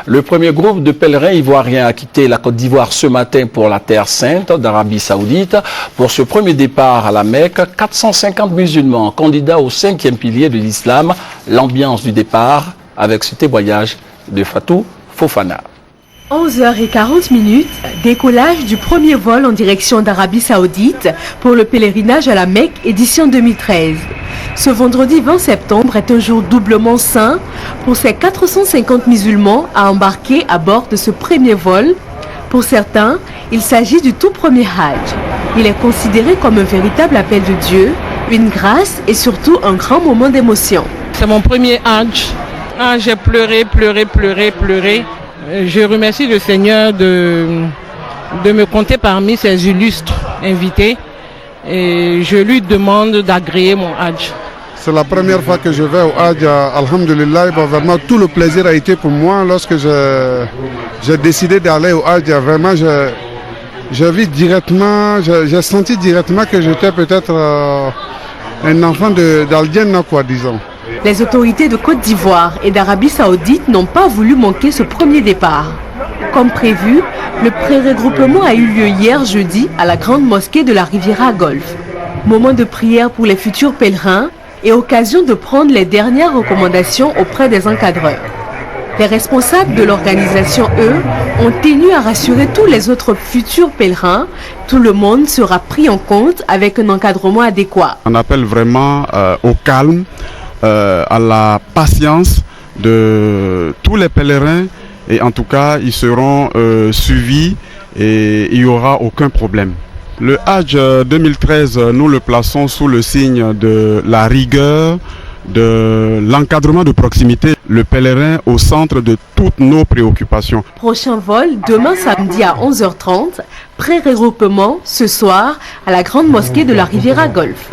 Le premier groupe de pèlerins ivoiriens a quitté la Côte d'Ivoire ce matin pour la Terre Sainte d'Arabie Saoudite. Pour ce premier départ à la Mecque, 450 musulmans candidats au 5e pilier de l'islam. L'ambiance du départ avec ce témoignage de Fatou Fofana. 11h40, décollage du premier vol en direction d'Arabie Saoudite pour le pèlerinage à la Mecque édition 2013. Ce vendredi 20 septembre est un jour doublement saint pour ces 450 musulmans à embarquer à bord de ce premier vol. Pour certains, il s'agit du tout premier Hajj. Il est considéré comme un véritable appel de Dieu, une grâce et surtout un grand moment d'émotion. C'est mon premier Hajj. J'ai pleuré. Je remercie le Seigneur de me compter parmi ces illustres invités et je lui demande d'agréer mon Hajj. C'est la première fois que je vais au Hajj, alhamdulillah. Vraiment, tout le plaisir a été pour moi lorsque j'ai décidé d'aller au Hajj. Vraiment, j'ai senti directement que j'étais peut-être un enfant d'Al-Jannah, quoi, disons. Les autorités de Côte d'Ivoire et d'Arabie Saoudite n'ont pas voulu manquer ce premier départ. Comme prévu, le pré-regroupement a eu lieu hier jeudi à la grande mosquée de la Riviera Golfe. Moment de prière pour les futurs pèlerins et occasion de prendre les dernières recommandations auprès des encadreurs. Les responsables de l'organisation, eux, ont tenu à rassurer tous les autres futurs pèlerins. Tout le monde sera pris en compte avec un encadrement adéquat. On appelle vraiment au calme, à la patience de tous les pèlerins et en tout cas ils seront suivis et il n'y aura aucun problème. Le Hajj 2013, nous le plaçons sous le signe de la rigueur, de l'encadrement de proximité, le pèlerin au centre de toutes nos préoccupations. Prochain vol demain samedi à 11h30, pré-regroupement ce soir à la grande mosquée de la Riviera Golfe.